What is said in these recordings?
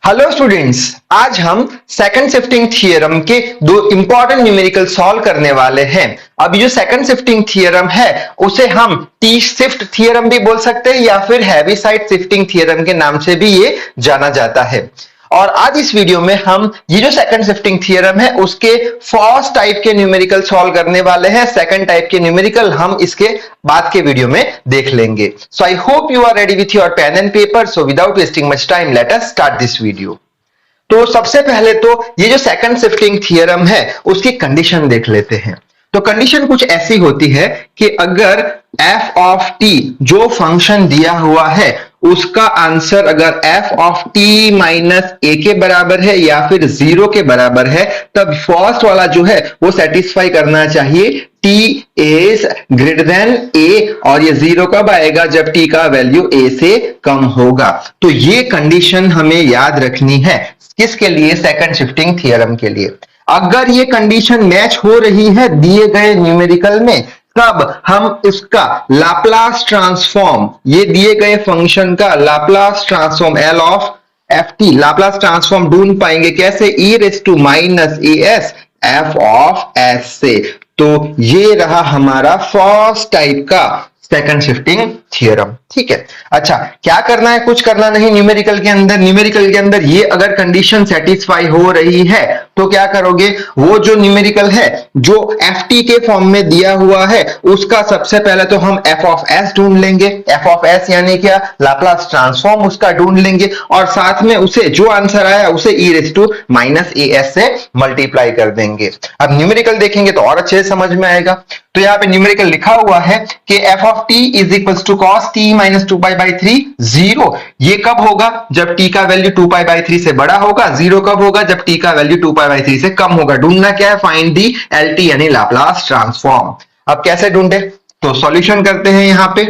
Hello students, आज हम second shifting theorem के दो इंपॉर्टेंट न्यूमेरिकल सॉल्व करने वाले हैं। अब जो सेकंड शिफ्टिंग थ्योरम है उसे हम टी शिफ्ट थ्योरम भी बोल सकते हैं या फिर हैवीसाइड शिफ्टिंग थ्योरम के नाम से भी ये जाना जाता है। और आज इस वीडियो में हम ये जो सेकंड शिफ्टिंग थ्योरम है उसके फर्स्ट टाइप के न्यूमेरिकल सॉल्व करने वाले हैं। सेकंड टाइप के न्यूमेरिकल हम इसके बाद के वीडियो में देख लेंगे। So I hope you are ready with your pen and paper. So without wasting much time let us start this video. तो सबसे पहले तो ये जो सेकंड शिफ्टिंग थ्योरम है उसकी कंडीशन देख लेते हैं। तो कंडीशन कुछ ऐसी होती है कि अगर f ऑफ t जो फंक्शन दिया हुआ है उसका आंसर अगर f of t minus a के बराबर है या फिर 0 के बराबर है तब फर्स्ट वाला जो है वो सेटिस्फाई करना चाहिए t is greater than a। और ये 0 कब आएगा? जब t का वैल्यू a से कम होगा। तो ये कंडीशन हमें याद रखनी है। किसके लिए? सेकंड शिफ्टिंग थ्योरम के लिए। अगर ये कंडीशन मैच हो रही है दिए गए न्यूमेरिकल में तब हम इसका लाप्लास ट्रांसफॉर्म, ये दिए गए फंक्शन का Laplace transform L of ft Laplace transform ढूंढ पाएंगे। कैसे? e raise to minus as f of s से। तो ये रहा हमारा फर्स्ट टाइप का सेकंड शिफ्टिंग थ्योरम। ठीक है। अच्छा, क्या करना है? कुछ करना नहीं। न्यूमेरिकल के अंदर ये अगर कंडीशन सेटिस्फाई हो रही है तो क्या करोगे? वो जो न्यूमेरिकल है जो ft के फॉर्म में दिया हुआ है उसका सबसे पहले तो हम f ऑफ s ढूंढ लेंगे। f ऑफ s यानी क्या? लाप्लास ट्रांसफॉर्म उसका ढूंढ लेंगे और साथ में उसे जो आंसर आया उसे e raise to minus as से मल्टीप्लाई कर देंगे। अब न्यूमेरिकल देखेंगे तो और अच्छे से समझ में आएगा। तो यहाँ पे न्यूमेरिकल लिखा हुआ है कि f of t is equal to cos t minus 2π/3 0। ये कब होगा? जब t का वैल्यू 2π/3 से बड़ा होगा। 0 कब होगा? जब t का वैल्यू 2π/3 से कम होगा। ढूंढना क्या है? फाइंड दी LT यानी लाप्लास ट्रांसफॉर्म। अब कैसे ढूंढे? तो सॉल्यूशन करते हैं। यहाँ पे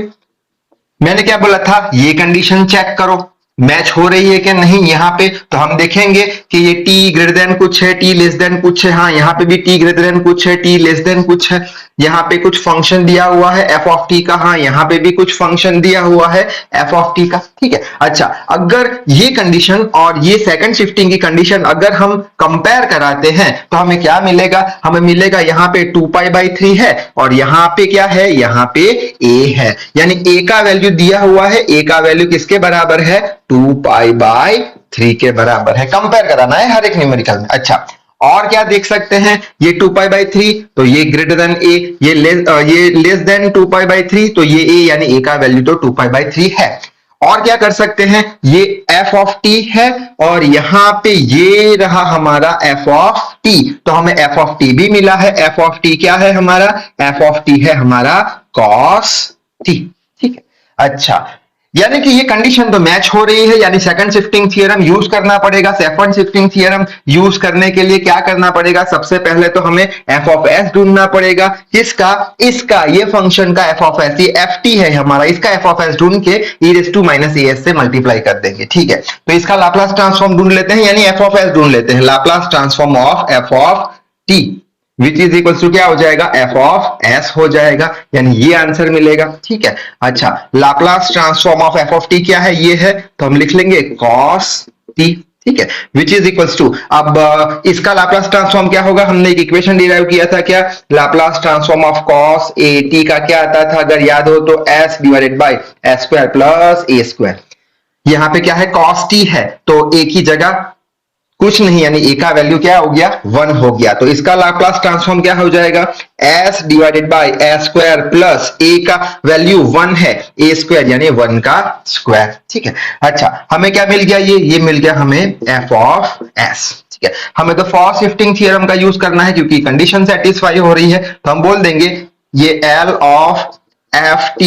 मैंने क्या बोला था? ये कंडीशन चेक करो मैच हो रही है कि नहीं। यहाँ पे तो हम देखेंगे कि ये t ग्रेटर देन कुछ है, t लेस देन कुछ है। हाँ, यहाँ पे भी t ग्रेटर देन कुछ है, t लेस देन कुछ है। यहाँ पे कुछ फंक्शन दिया हुआ है f ऑफ t का। हाँ, यहाँ पे भी कुछ फंक्शन दिया हुआ है f ऑफ t का। ठीक है। अच्छा, अगर ये कंडीशन और ये सेकंड शिफ्टिंग की कंडीशन अगर हम कंपेयर कराते हैं तो हमें क्या मिलेगा? हमें मिलेगा यहाँ पे 2π/3 है और यहाँ पे क्या है? यहाँ पे a है। यानी a का वैल्यू दिया हुआ है। a का वैल्यू किसके बराबर है? 2π/3 के बराबर है। कंपेयर कराना है हर एक न्यूमेरिकल में। अच्छा, और क्या देख सकते हैं? ये 2π/3 तो ये ग्रेटर देन a, ये लेस देन 2π/3 तो ये a यानी a का वैल्यू तो 2π/3 है। और क्या कर सकते हैं? ये f ऑफ t है और यहां पे ये रहा हमारा f ऑफ t। तो हमें f ऑफ t भी मिला है। f ऑफ t क्या है हमारा? f ऑफ t है हमारा cos t। ठीक है। अच्छा, यानी कि ये कंडीशन तो मैच हो रही है, यानी सेकंड शिफ्टिंग थ्योरम यूज करना पड़ेगा। सेकंड शिफ्टिंग थ्योरम यूज करने के लिए क्या करना पड़ेगा? सबसे पहले तो हमें f ऑफ s ढूंढना पड़ेगा। किसका? इसका, ये फंक्शन का f ऑफ s, ये ft है हमारा। इसका f ऑफ s ढूंढ के e raise to minus as से मल्टीप्लाई कर देंगे। ठीक है। तो इसका लाप्लास ट्रांसफॉर्म ढूंढ लेते हैं, यानी f ऑफ s ढूंढ लेते हैं। Laplace transform of f of t which is equal to क्या हो जाएगा? f ऑफ s हो जाएगा, यानी ये आंसर मिलेगा। ठीक है। अच्छा, Laplace transform of f of t क्या है? ये है, तो हम लिख लेंगे cos t। ठीक है। विच इज इक्वल टू, अब इसका लाप्लास ट्रांसफॉर्म क्या होगा? हमने एक इक्वेशन डिराइव किया था। क्या? Laplace transform of cos a t का क्या आता था? अगर याद हो तो s divided by s square plus a square. यहाँ पे क्या है? cos t है तो a की जगह कुछ नहीं, यानी a का वैल्यू क्या हो गया? 1 हो गया। तो इसका लाप्लास ट्रांसफॉर्म क्या हो जाएगा? s divided by s square plus a का वैल्यू 1 है, a स्क्वायर यानी 1 का स्क्वायर। ठीक है। अच्छा, हमें क्या मिल गया? ये मिल गया हमें f ऑफ s। ठीक है। हमें तो फर्स्ट शिफ्टिंग थ्योरम का यूज करना है क्योंकि कंडीशन सेटिस्फाई हो रही है। तो हम बोल देंगे ये L of ft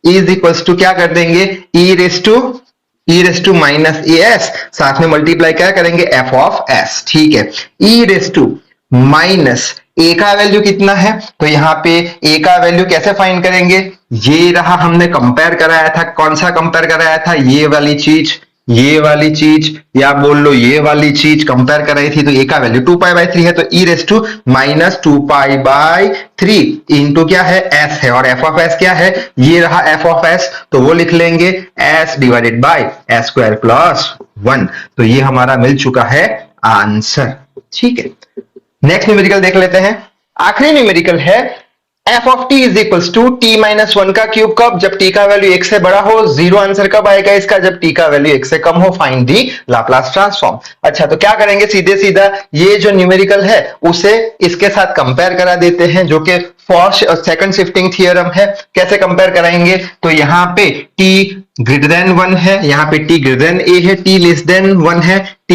is equal to क्या कर देंगे? e raise to minus as, साथ में मल्टीप्लाई क्या करेंगे? f of s। ठीक है। e raise to minus a का वैल्यू कितना है? तो यहाँ पे a का वैल्यू कैसे फाइंड करेंगे? ये रहा, हमने कंपेयर कराया था। कौन सा कंपेयर कराया था? ये वाली चीज, ये वाली चीज या बोल लो ये वाली चीज कंपेयर कराई थी, तो ए का वैल्यू 2π/3 है, तो e raise to minus 2π/3 into क्या है s है, और f ऑफ s क्या है, ये रहा f ऑफ s, तो वो लिख लेंगे s divided by s square plus 1। तो ये हमारा मिल चुका है आंसर। ठीक है, नेक्स्ट न्यूमेरिकल देख लेते हैं। आखिरी न्यूमेरिकल है f of t is equals to t minus 1 का क्यूब कब, जब t का वैल्यू 1 से बड़ा हो। जीरो आंसर कब आएगा इसका, जब t का वैल्यू 1 से कम हो। Find the Laplace transform. अच्छा, तो क्या करेंगे, सीधे सीधा ये जो न्यूमेरिकल है उसे इसके साथ कंपेयर करा देते हैं, जो कि फर्स्ट और सेकंड शिफ्टिंग थ्योरम है। कैसे कंपेयर कराएंगे, तो यहाँ पे t ग्रेटर देन 1 है, यहाँ पे t ग्रेटर देन a है, t लेस देन 1 है, t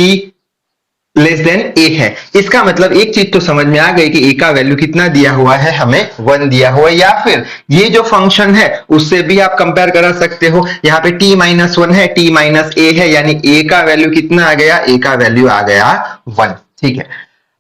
लेस देन ए है। इसका मतलब एक चीज तो समझ में आ गई कि ए का वैल्यू कितना दिया हुआ है, हमें 1 दिया हुआ है, या फिर ये जो फंक्शन है उससे भी आप कंपेयर करा सकते हो। यहाँ पे t माइनस 1 है, t माइनस ए है, यानी ए का वैल्यू कितना आ गया, ए का वैल्यू आ गया 1। ठीक है,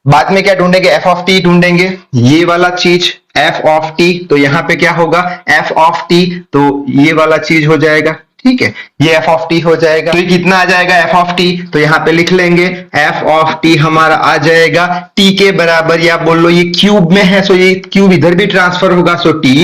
बाद में क्या ढूंढेंगे, एफ ऑफ टी ढूंढेंगे, ये वाला चीज एफ ऑफ टी, तो यहाँ पे क्या होगा एफ ऑफ टी, तो ये वाला चीज हो जाएगा। ठीक है, ये एफ ऑफ टी हो जाएगा, तो ये कितना आ जाएगा एफ ऑफ टी, तो यहाँ पे लिख लेंगे एफ ऑफ टी हमारा आ जाएगा टी के बराबर, या बोल लो ये क्यूब में है, सो ये क्यूब इधर भी ट्रांसफर होगा, सो टी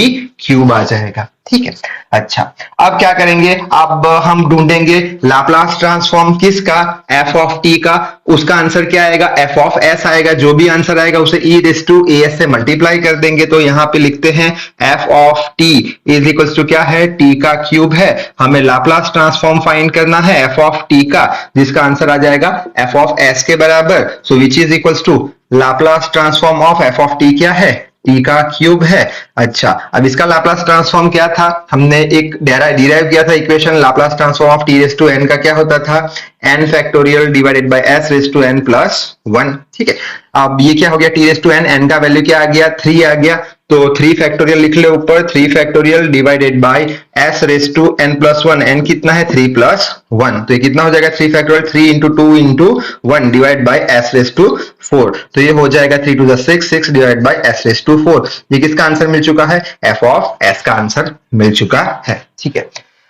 क्यूब आ जाएगा। ठीक है, अच्छा अब क्या करेंगे, अब हम ढूंढेंगे लाप्लास ट्रांसफॉर्म किसका, एफ ऑफ टी का। उसका आंसर क्या आएगा, एफ ऑफ एस आएगा, जो भी आंसर आएगा उसे E raise to A S से मल्टीप्लाई कर देंगे। तो यहाँ पे लिखते हैं F of T is equals to क्या है, टी का क्यूब है, हमें लाप्लास ट्रांसफॉर्म फाइंड करना है एफ ऑफ टी का, जिसका आंसर आ जाएगा एफ ऑफ एस के बराबर, so which is equals to Laplace transform of f of t क्या है, टी का क्यूब है। अच्छा, अब इसका लाप्लास ट्रांसफॉर्म क्या था, हमने एक डिराइव किया था equation, Laplace transform of T raise to N का क्या होता था, N factorial divided by S raise to N plus 1। ठीक है, अब ये क्या हो गया, T raise to N, N का वैल्यू क्या आ गया 3 आ गया, तो 3 फैक्टोरियल लिख ले ऊपर, 3 factorial divided by S raise to N plus 1, N कितना है 3 प्लस 1, तो ये कितना हो जाएगा 3 factorial 3 into 2 into 1 divide by S raise to 4, तो ये हो जाएगा 3 to 6, 6 divide by S raise to 4। ये किसका आंसर मिल चुका है, एफ ऑफ एस का आंसर मिल चुका है। ठीक है,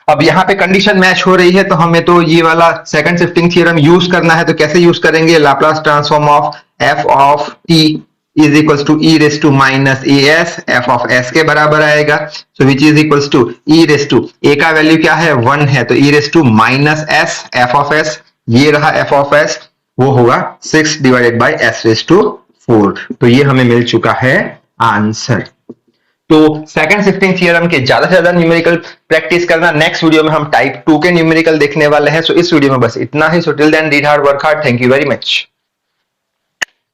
अब यहाँ पे कंडीशन मैच हो रही है, तो हमें तो ये वाला सेकंड शिफ्टिंग थ्योरम यूज करना है। तो कैसे यूज करेंगे, Laplace transform of f of T is equals to e raise to minus a s, f of s के बराबर आएगा, so which is equals to e raise to, a का value क्या है 1 है, तो e raise to minus s f of s, ये रहा एफ ऑफ एस, वो होगा 6 divided by S raise to 4। तो ये हमें मिल चुका है आंसर। तो सेकंड शिफ्टिंग थ्योरम के ज्यादा से ज्यादा न्यूमेरिकल प्रैक्टिस करना। नेक्स्ट वीडियो में हम टाइप 2 के न्यूमेरिकल देखने वाले हैं। सो इस वीडियो में बस इतना ही। So till then read hard, work hard. Thank you very much.